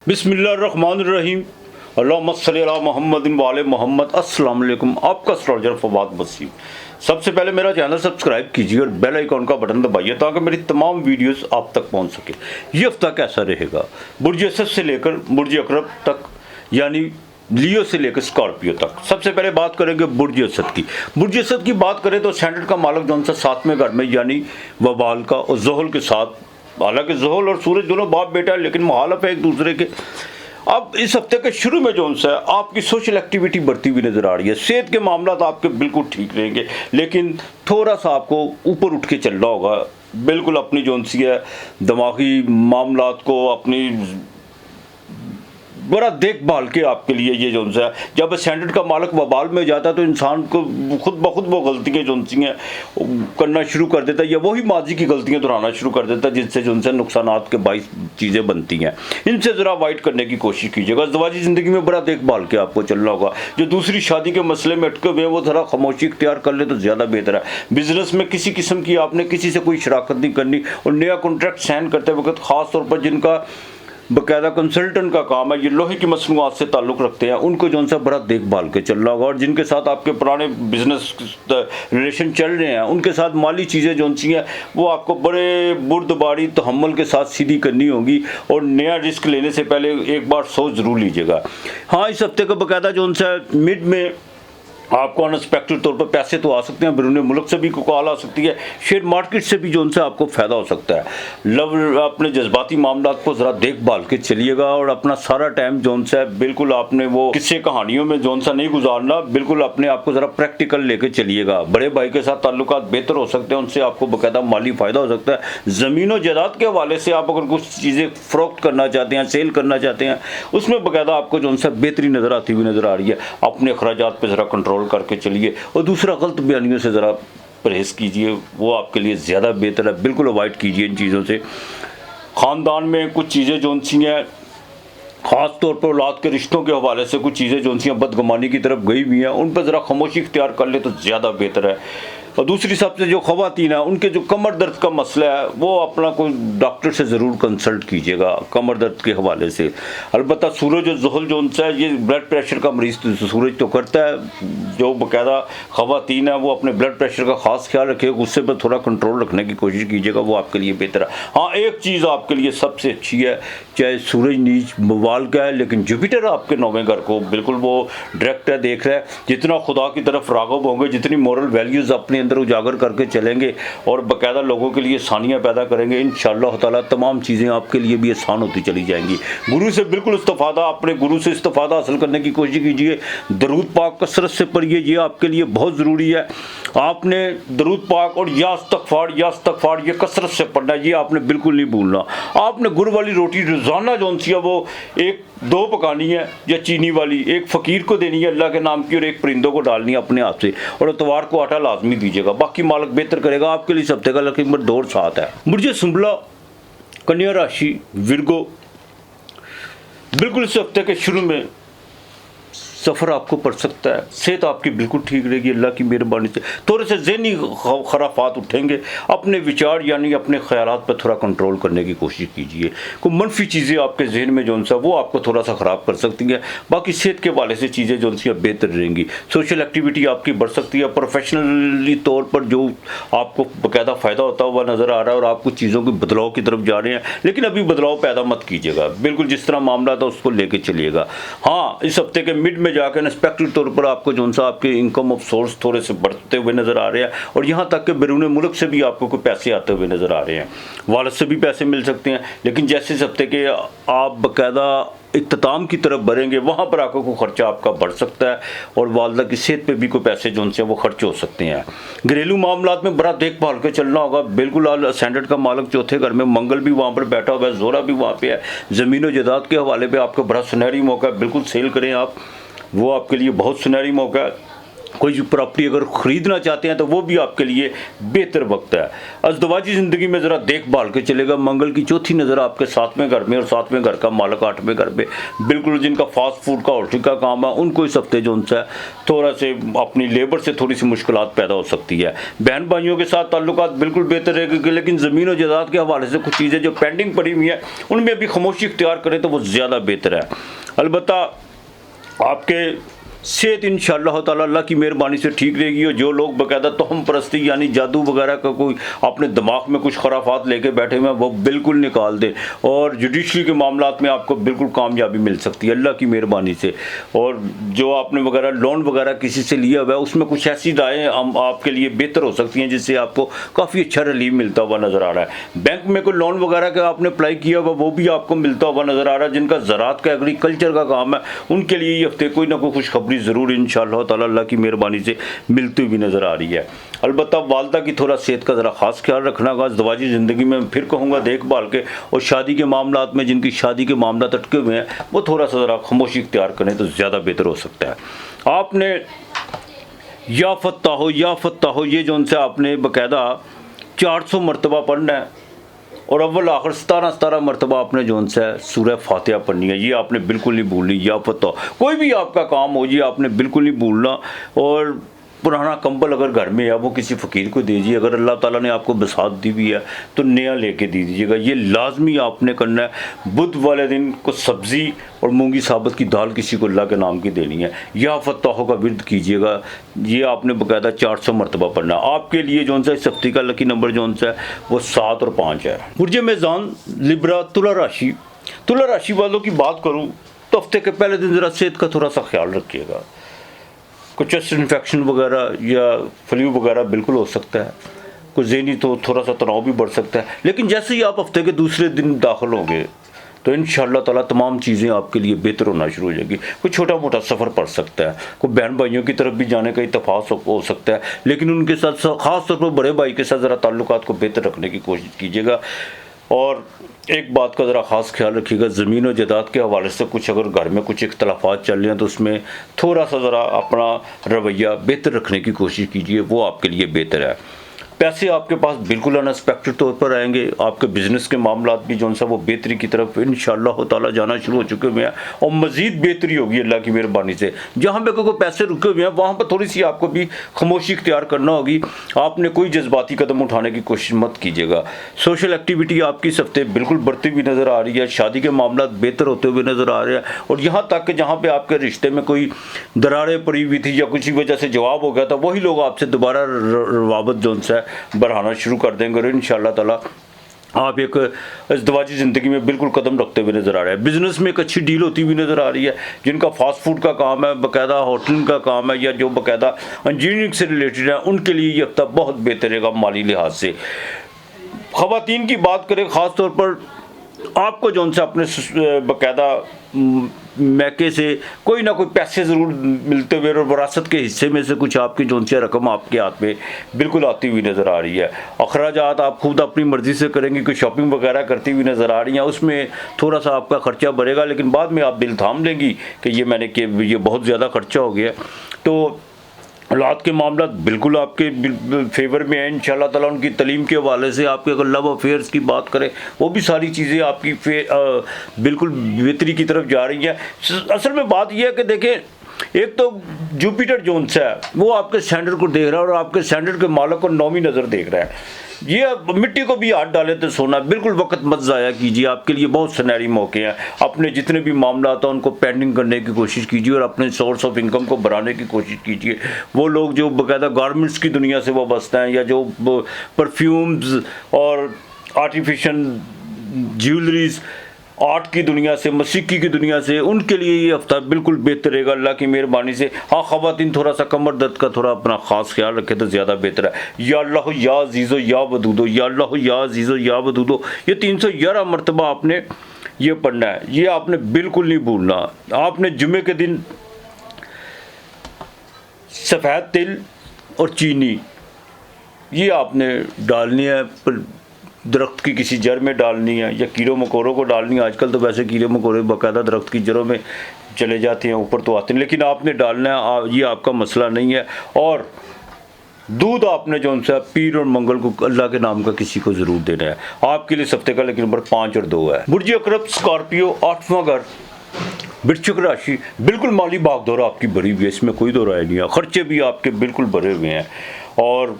बिस्मिल्लाहिर्रहमानिर्रहीम। अल्लाहुम्मा सल्ली अला मुहम्मदिन व आले मोहम्मद। अस्सलाम वालेकुम। आपका एस्ट्रोलॉजर फवाद वसीम। सबसे पहले मेरा चैनल सब्सक्राइब कीजिए और बेल आइकॉन का बटन दबाइए ताकि मेरी तमाम वीडियोस आप तक पहुंच सके। ये हफ्ता कैसा रहेगा बुर्ज असद से लेकर बुर्ज अकरब तक, यानी लियो से लेकर स्कॉर्पियो तक। सबसे पहले बात करेंगे बुर्ज असद की। बुर्ज असद की बात करें तो स्टैंडर्ड का मालक जौन सा 7वें घर में यानी वबाल का और जोहल के साथ, हालांकि जोहल और सूरज दोनों बाप बेटा है लेकिन मुहालफ है एक दूसरे के। अब इस हफ्ते के शुरू में जो है आपकी सोशल एक्टिविटी बढ़ती हुई नजर आ रही है। सेहत के मामला तो आपके बिल्कुल ठीक रहेंगे लेकिन थोड़ा सा आपको ऊपर उठ के चलना होगा। बिल्कुल अपनी जो है दिमागी मामलात को अपनी बड़ा देखभाल के आपके लिए ये जो है, जब स्टैंडर्ड का मालक वबाल में जाता है तो इंसान को खुद ब खुद वो गलतियाँ जो हैं करना शुरू कर देता है या वही माजी की गलतियाँ दोहराना शुरू कर देता है जिनसे जो है नुकसानात के बाईस चीज़ें बनती हैं। इनसे ज़रा अवॉइड करने की कोशिश कीजिएगा। ज़वाजी ज़िंदगी में बड़ा देखभाल के आपको चलना होगा। जो दूसरी शादी के मसले में अटके हुए हैं वो ज़रा खामोशी इख्तियार कर ले तो ज़्यादा बेहतर है। बिजनेस में किसी किस्म की आपने किसी से कोई शराकत नहीं करनी और नया कॉन्ट्रैक्ट साइन करते वक्त ख़ास तौर पर जिनका बाकायदा कंसल्टेंट का काम है, ये लोहे की मसनूआत से ताल्लुक़ रखते हैं, उनको जो सा बड़ा देखभाल के चलना होगा। और जिनके साथ आपके पुराने बिजनेस रिलेशन चल रहे हैं उनके साथ माली चीज़ें जो सी हैं वो आपको बड़े बुर्दबारी तहम्मुल के साथ सीधी करनी होगी और नया रिस्क लेने से पहले एक बार सोच ज़रूर लीजिएगा। हाँ, इस हफ्ते का बाकायदा जो सा मिड में आपको अनएक्सपेक्टेड तौर पर पैसे तो आ सकते हैं, बैरून मुल्क से भी कॉल आ सकती है, शेयर मार्केट से भी जो उनसे आपको फ़ायदा हो सकता है। लव अपने जज्बाती मामला को ज़रा देखभाल के चलिएगा और अपना सारा टाइम जो है बिल्कुल आपने वो किस्से कहानियों में जो सा नहीं गुजारना, बिल्कुल अपने आप को ज़रा प्रैक्टिकल लेके चलिएगा। बड़े भाई के साथ ताल्लुकात बेहतर हो सकते हैं, उनसे आपको बाकायदा माली फ़ायदा हो सकता है। ज़मीन और जायदाद के हवाले से आप अगर कुछ चीज़ें फ़रोख्त करना चाहते हैं, सेल करना चाहते हैं, उसमें बाकायदा आपको जो सा बेहतरी नज़र आती हुई नज़र आ रही है। अपने अखराजात पर ज़रा कंट्रोल करके चलिए और दूसरा गलत बयानियों से ज़रा परहेज कीजिए, वो आपके लिए ज़्यादा बेहतर है। बिल्कुल अवॉइड कीजिए इन चीज़ों से। ख़ानदान में कुछ चीज़ें जो सी हैं ख़ास तौर पर औलाद के रिश्तों के हवाले से कुछ चीज़ें जो सी बदगुमानी की तरफ गई हुई हैं, उन पर ज़रा खामोशी इख्तियार कर ले तो ज़्यादा बेहतर है। और दूसरी सबसे जो ख़वातीन है उनके जो कमर दर्द का मसला है वो अपना कोई डॉक्टर से ज़रूर कंसल्ट कीजिएगा कमर दर्द के हवाले से। अलबत्ता सूरज और ज़ोहल जो उनसे ये ब्लड प्रेशर का मरीज़ तो सूरज तो करता है, जो बाकायदा ख़वातीन है वो अपने ब्लड प्रेशर का ख़ास ख्याल रखिएगा, गुस्से पर थोड़ा कंट्रोल रखने की कोशिश कीजिएगा, वो आपके लिए बेहतर है। हाँ, एक चीज़ आपके लिए सबसे अच्छी है, चाहे सूरज नीच बवाल का है लेकिन जुपिटर आपके 9वें घर को बिल्कुल वो डायरेक्ट है, देख रहा है। जितना खुदा की तरफ राग़िब होंगे, जितनी मॉरल वैल्यूज़ अपने अंदर उजागर करके चलेंगे और बाकायदा लोगों के लिए आसानियाँ पैदा करेंगे, इंशाअल्लाह ताला तमाम चीज़ें आपके लिए भी आसान होती चली जाएंगी। गुरु से बिल्कुल इस्तिफ़ादा, अपने गुरु से इस्तिफ़ादा हासिल करने की कोशिश कीजिए। दरूद पाक कसरत से पढ़िए, ये आपके लिए बहुत ज़रूरी है। आपने दरूद पाक और या इस्तग़फ़ार ये कसरत से पढ़ना है, ये आपने बिल्कुल नहीं भूलना। आपने गुड़ वाली रोटी रोज़ाना जो सी है वो 1-2 पकानी है या चीनी वाली, एक फ़कीर को देनी है अल्लाह के नाम की और एक परिंदों को डालनी है अपने हाथ से, और इतवार को आटा लाजमी दीजिएगा। बाकी मालक बेहतर करेगा आपके लिए। इस हफ्ते का लकी नंबर 2 और 7 है। मुझे सुंबला, कन्या राशि, विरगो, बिल्कुल इस हफ्ते के शुरू में सफ़र आपको पड़ सकता है। सेहत आपकी बिल्कुल ठीक रहेगी अल्लाह की मेहरबानी से। थोड़े से ज़हनी खराफात उठेंगे, अपने विचार यानी अपने ख्यालात पर थोड़ा कंट्रोल करने की कोशिश कीजिए। कोई मनफी चीज़ें आपके जहन में जो सा वो आपको थोड़ा सा ख़राब कर सकती हैं। बाकी सेहत के हवाले से चीज़ें जो सी बेहतर रहेंगी। सोशल एक्टिविटी आपकी बढ़ सकती है। प्रोफेशनली तौर पर जो आपको बाकायदा फ़ायदा होता हुआ नज़र आ रहा है और आप कुछ चीज़ों के बदलाव की तरफ जा रहे हैं, लेकिन अभी बदलाव पैदा मत कीजिएगा। बिल्कुल जिस तरह मामला था उसको लेके चलिएगा। हाँ, इस हफ्ते के मिड में जाकर अनएक्सपेक्टेड तौर पर आपको जो सा आपके इनकम ऑफ सोर्स थोड़े से बढ़ते हुए नज़र आ रहे हैं और यहाँ तक कि बैरून मुल्क से भी आपको कोई पैसे आते हुए नज़र आ रहे हैं। वालिद से भी पैसे मिल सकते हैं, लेकिन जैसे इस हफ्ते के आप बाकायदा इख्तिताम की तरफ बढ़ेंगे वहाँ पर आपको कोई खर्चा आपका बढ़ सकता है और वालदा की सेहत पे भी कोई पैसे जो उनसे वो खर्च हो सकते हैं। घरेलू मामलात में बड़ा देखभाल के चलना होगा। बिल्कुल स्टैंडर्ड का मालक 4थे घर में, मंगल भी वहाँ पर बैठा हुआ है, जोरा भी वहाँ पे है। ज़मीन और जायदाद के हवाले पे आपका बड़ा सुनहरी मौका है, बिल्कुल सेल करें आप, वो आपके लिए बहुत सुनहरी मौका है। कोई प्रॉपर्टी अगर ख़रीदना चाहते हैं तो वो भी आपके लिए बेहतर वक्त है। अज़दवाजी ज़िंदगी में ज़रा देखभाल के चलेगा। मंगल की चौथी नज़र आपके 7वें घर में और 7वें घर का मालक 8वें घर पे, बिल्कुल जिनका फास्ट फूड का होटल का काम है उनको इस हफ्ते जो उनसे थोड़ा से अपनी लेबर से थोड़ी सी मुश्किलात पैदा हो सकती है। बहन भाइयों के साथ ताल्लुकात बिल्कुल बेहतर रहेगी, लेकिन ज़मीन और जायदाद के हवाले से कुछ चीज़ें जो पेंडिंग पड़ी हुई हैं उनमें अभी खामोशी इख्तियार करें तो वो ज़्यादा बेहतर है। अलबत्ता आपके सेहत इंशाअल्लाह ताला अल्लाह की मेहरबानी से ठीक रहेगी। और जो लोग बाकायदा तोहम परस्ती यानी जादू वगैरह का कोई अपने दिमाग में कुछ खराफात लेके बैठे हुए हैं वो बिल्कुल निकाल दें, और जुडिशरी के मामलात में आपको बिल्कुल कामयाबी मिल सकती है अल्लाह की मेहरबानी से। और जो आपने वगैरह लोन वगैरह किसी से लिया हुआ है उसमें कुछ ऐसी राहें आपके लिए बेहतर हो सकती हैं जिससे आपको काफ़ी अच्छा रिलीफ मिलता हुआ नज़र आ रहा है। बैंक में कोई लोन वगैरह का आपने अप्लाई किया हुआ वो भी आपको मिलता हुआ नज़र आ रहा है। जिनका ज़राअत का एग्रीकल्चर का काम है उनके लिए ये हफ्ते कोई ना कोई खुशखबरी ज़रूर इंशाअल्लाह ताला अल्लाह की मेहरबानी से मिलती हुई नज़र आ रही है। अलबत्ता वालदा की थोड़ा सेहत का ज़रा ख़ास ख्याल रखना होगा। ज़वाजी ज़िंदगी में फिर कहूँगा देखभाल के, और शादी के मामलात में जिनकी शादी के मामला अटके हुए हैं वो थोड़ा सा ज़रा खामोशी इख्तियार करें तो ज़्यादा बेहतर हो सकता है। आपने या फत्ता हो ये जो उनसे आपने बाकायदा 400 मरतबा पढ़ना है, और अव्वल आखिर 17 मरतबा आपने जो उनसे सूरह फातिहा पढ़नी है। ये आपने बिल्कुल नहीं भूलनी। या फत्ता कोई भी आपका काम हो ये आपने बिल्कुल नहीं भूलना। और पुराना कंबल अगर घर में है वो किसी फ़कीर को दीजिए। अगर अल्लाह ताला ने आपको बसात दी हुई है तो नया लेके दे दीजिएगा। ये लाजमी आपने करना है। बुध वाले दिन को सब्ज़ी और मूंगी साबुत की दाल किसी को अल्लाह के नाम की देनी है। या फत्ताह का विर्द कीजिएगा। ये आपने बाकायदा 400 मरतबा पढ़ना। आपके लिए जो सा इस हफ्ते का लकी नंबर जो सा है वो 7 और 5 है। बुर्ज मेज़ान लिब्रा तुला राशि वालों की बात करूँ तो हफ्ते के पहले दिन ज़रा सेहत का थोड़ा सा ख्याल रखिएगा। कुछ चेस्ट इन्फेक्शन वगैरह या फ्लू वगैरह बिल्कुल हो सकता है। कुछ ज़हनी तो थोड़ा सा तनाव भी बढ़ सकता है। लेकिन जैसे ही आप हफ्ते के दूसरे दिन दाखिल होंगे तो इंशाअल्लाह ताला तमाम चीज़ें आपके लिए बेहतर होना शुरू हो जाएगी। कोई छोटा मोटा सफ़र पड़ सकता है, कोई बहन भाइयों की तरफ भी जाने का इत्तेफाक हो सकता है, लेकिन उनके साथ ख़ास तौर पर बड़े भाई के साथ ज़रा ताल्लुकात को बेहतर रखने की कोशिश कीजिएगा। और एक बात का ज़रा ख़ास ख्याल रखिएगा, ज़मीन और जायदाद के हवाले से कुछ अगर घर में कुछ इख्तलाफात चल रहे हैं तो उसमें थोड़ा सा ज़रा अपना रवैया बेहतर रखने की कोशिश कीजिए, वो आपके लिए बेहतर है। पैसे आपके पास बिल्कुल अनएक्सपेक्टेड तौर पर आएंगे। आपके बिज़नेस के मामलात भी जो सा वो बेहतरी की तरफ इंशाअल्लाह ताला जाना शुरू हो चुके हुए हैं, और मज़ीद बेहतरी होगी अल्लाह की मेहरबानी से। जहाँ पे कोई पैसे रुके हुए हैं वहाँ पर थोड़ी सी आपको भी खामोशी इख्तियार करना होगी। आपने कोई जज्बाती कदम उठाने की कोशिश मत कीजिएगा। सोशल एक्टिविटी आपकी इस हफ्ते बिल्कुल बढ़ती हुई नज़र आ रही है। शादी के मामला बेहतर होते हुए नज़र आ रहे हैं, और यहाँ तक कि जहाँ पर आपके रिश्ते में कोई दरारें पड़ी हुई थी या किसी वजह से जवाब हो गया था, वही लोग आपसे दोबारा रवाबत जो है बढ़ाना शुरू कर देंगे। और इंशाअल्लाह ताला आप एक अज़दवाजी ज़िंदगी में बिल्कुल कदम रखते हुए नज़र आ रहे हैं। बिज़नेस में एक अच्छी डील होती हुई नज़र आ रही है। जिनका फास्ट फूड का काम है, बाकायदा होटल का काम है, या जो बाकायदा इंजीनियरिंग से रिलेटेड है, उनके लिए ये हफ्ता बहुत बेहतर रहेगा माली लिहाज से। ख़वातीन की बात करें ख़ास तौर पर आपको जो उनसे अपने बाकायदा मैके से कोई ना कोई पैसे ज़रूर मिलते हुए, और विरासत के हिस्से में से कुछ आपकी जो उनसे रकम आपके हाथ में बिल्कुल आती हुई नज़र आ रही है। अखराजात आप खुद अपनी मर्ज़ी से करेंगे, कोई शॉपिंग वगैरह करती हुई नज़र आ रही हैं, उसमें थोड़ा सा आपका ख़र्चा बढ़ेगा, लेकिन बाद में आप दिल थाम लेंगी कि ये बहुत ज़्यादा ख़र्चा हो गया। तो औलाद के मामला बिल्कुल आपके फेवर में है इंशाअल्लाह ताला। उनकी तलीम के हवाले से आपके अगर लव अफेयर्स की बात करें वो भी सारी चीज़ें आपकी बिल्कुल बेहतरी की तरफ जा रही हैं। असल में बात यह है कि देखें, एक तो जुपिटर जोन्स है वो आपके स्टैंडर्ड को देख रहा है, और आपके स्टैंडर्ड के मालक को 9वीं नज़र देख रहा है। ये मिट्टी को भी हाथ डाले तो सोना। बिल्कुल वक्त मत ज़ाया कीजिए, आपके लिए बहुत सुनहरी मौके हैं। अपने जितने भी मामला आता है उनको पेंडिंग करने की कोशिश कीजिए, और अपने सोर्स ऑफ इनकम को बढ़ाने की कोशिश कीजिए। वो लोग जो बाकायदा गारमेंट्स की दुनिया से वाबस्ता हैं, या जो परफ्यूम्स और आर्टिफिशियल ज्वेलरीज आर्ट की दुनिया से, मौसीकी की दुनिया से, उनके लिए ये हफ्ता बिल्कुल बेहतर रहेगा अल्लाह की मेहरबानी से। हाँ, ख़वातीन थोड़ा सा कमर दर्द का थोड़ा अपना ख़ास ख्याल रखें तो ज़्यादा बेहतर है। या अल्लाह या अज़ीज़ो या वदूदो, या अल्लाह या अज़ीज़ो या वदूदो, ये 311 मरतबा आपने ये पढ़ना है। ये आपने बिल्कुल नहीं भूलना। आपने जुमे के दिन सफ़ेद तिल और चीनी ये आपने डालनी है, दरख्त की किसी जड़ में डालनी है, या कीड़ों मकोड़ों को डालनी है। आजकल तो वैसे कीड़े मकोड़े बाकायदा दरख्त की जड़ों में चले जाते हैं, ऊपर तो आते हैं, लेकिन आपने डालना है, ये आपका मसला नहीं है। और दूध आपने जो सा पीर और मंगल को अल्लाह के नाम का किसी को ज़रूर देना है। आपके लिए इस हफ्ते का लेकिन नंबर 5 और 2 है। बुर्ज अकरब स्कॉर्पियो 8वां घर वृश्चिक राशि, बिल्कुल माली भागदौड़ आपकी भरी हुई है, इसमें कोई दो राय नहीं है। खर्चे भी आपके बिल्कुल भरे हुए हैं और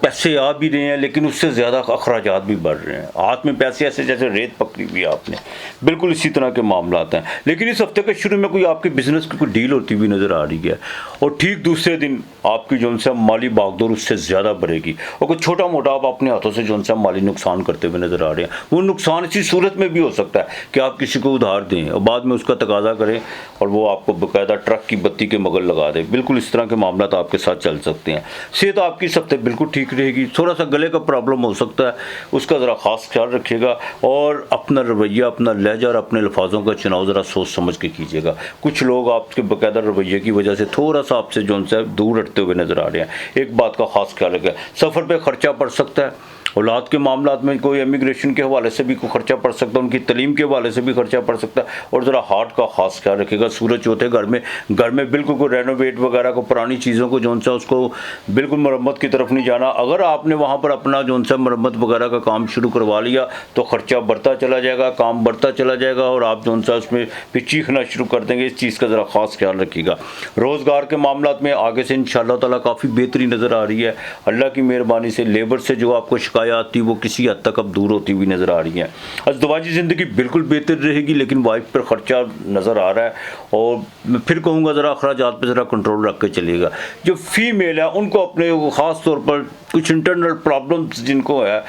पैसे आ भी रहे हैं, लेकिन उससे ज़्यादा अखराजात भी बढ़ रहे हैं। हाथ में पैसे ऐसे जैसे रेत पकड़ी हुई है आपने, बिल्कुल इसी तरह के मामला हैं। लेकिन इस हफ्ते के शुरू में कोई आपके बिजनेस की कोई डील होती हुई नज़र आ रही है और ठीक दूसरे दिन आपकी जो उनसे माली भागदौड़ उससे ज़्यादा बढ़ेगी और कुछ छोटा मोटा आप अपने हाथों से जो उनसे माली नुकसान करते हुए नज़र आ रहे हैं। वो नुकसान इसी सूरत में भी हो सकता है कि आप किसी को उधार दें और बाद में उसका तकाजा करें और वो आपको बाकायदा ट्रक की बत्ती के मगल लगा दे। बिल्कुल इस तरह के मामला तो आपके साथ चल सकते हैं। सेहत आपकी इस हफ्ते बिल्कुल ठीक रहेगी। थोड़ा सा गले का प्रॉब्लम हो सकता है, उसका ज़रा ख़ास ख्याल रखिएगा और अपना रवैया, अपना लहजा और अपने अल्फाजों का चुनाव ज़रा सोच समझ के कीजिएगा। कुछ लोग आपके बाकायदा रवैये की वजह से थोड़ा सा आपसे जो उनसे दूर हटते हुए नज़र आ रहे हैं। एक बात का ख़ास ख्याल रखें, सफ़र पर खर्चा पड़ सकता है, औलाद के मामला में कोई इमिग्रेशन के हवाले से भी कोई खर्चा पड़ सकता है, उनकी तलीम के हवाले से भी खर्चा पड़ सकता है। और ज़रा हार्ट का ख़ास ख्याल रखिएगा। सूरज चौथे घर में बिल्कुल कोई रेनोवेट वगैरह को, पुरानी चीज़ों को जो उनसे उसको बिल्कुल मरम्मत की तरफ नहीं जाना। अगर आपने वहाँ पर अपना जो उनसे मरम्मत वगैरह का काम शुरू करवा लिया तो ख़र्चा बढ़ता चला जाएगा, काम बढ़ता चला जाएगा और आप जो उनसे उसमें फिर चीखना शुरू कर देंगे। इस चीज़ का ज़रा ख़ास ख्याल रखिएगा। रोज़गार के मामला में आगे से इंशाअल्लाह ताला काफ़ी बेहतरी नज़र आ रही है। अल्लाह की मेहरबानी से लेबर से जो आपको शिकायत आती वो किसी हद तक अब दूर होती हुई नज़र आ रही है। अज़दवाजी ज़िंदगी बिल्कुल बेहतर रहेगी, लेकिन वाइफ पर ख़र्चा नज़र आ रहा है और मैं फिर कहूँगा ज़रा अखराजात पर ज़रा कंट्रोल रख के चलिएगा। जो फीमेल है उनको अपने ख़ास तौर पर कुछ इंटरनल प्रॉब्लम्स जिनको है,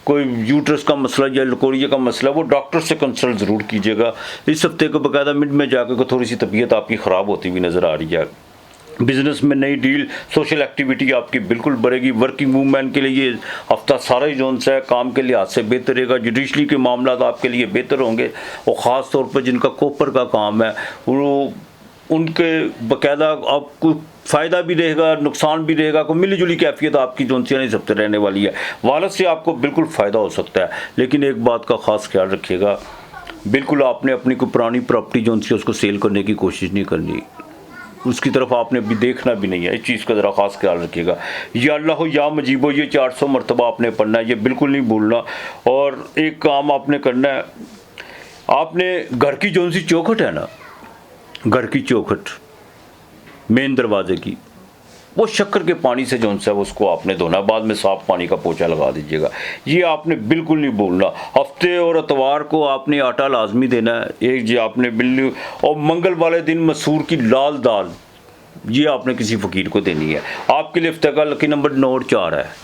कोई यूट्रस का मसला या लकोरिया का मसला, वो डॉक्टर से कंसल्ट ज़रूर कीजिएगा। इस हफ्ते को बाकायदा मिड में जाकर थोड़ी सी तबीयत आपकी ख़राब होती हुई नज़र आ रही है। बिजनेस में नई डील, सोशल एक्टिविटी आपकी बिल्कुल बढ़ेगी। वर्किंग वूमेन के लिए ये हफ्ता सारा ही जोन सा है काम के लिहाज से बेहतर रहेगा। जुडिशली के मामला आपके लिए बेहतर होंगे और ख़ास तौर पर जिनका कॉपर का काम है वो उनके बाकायदा आपको फ़ायदा भी रहेगा, नुकसान भी रहेगा। को मिली जुली कैफियत आपकी जो इस हफ्ते रहने वाली है। वालद से आपको बिल्कुल फ़ायदा हो सकता है, लेकिन एक बात का ख़ास ख्याल रखिएगा, बिल्कुल आपने अपनी कोई पुरानी प्रॉपर्टी जो उनसे उसको सेल करने की कोशिश नहीं करनी, उसकी तरफ आपने अभी देखना भी नहीं है। इस चीज़ का ज़रा ख़ास ख्याल रखिएगा। या अल्लाह हो या मुजीबो, ये 400 मरतबा आपने पढ़ना है, ये बिल्कुल नहीं भूलना। और एक काम आपने करना है, आपने घर की जो सी चौखट है ना, घर की चौखट मेन दरवाजे की, वो शक्कर के पानी से जो सा उसको आपने धोना, बाद में साफ पानी का पोछा लगा दीजिएगा। ये आपने बिल्कुल नहीं भूलना। हफ्ते और इतवार को आपने आटा लाजमी देना है, एक जी आपने बिल्ली, और मंगल वाले दिन मसूर की लाल दाल ये आपने किसी फ़कीर को देनी है। आपके लिए हफ्ते का लकी नंबर 9 और 4 है।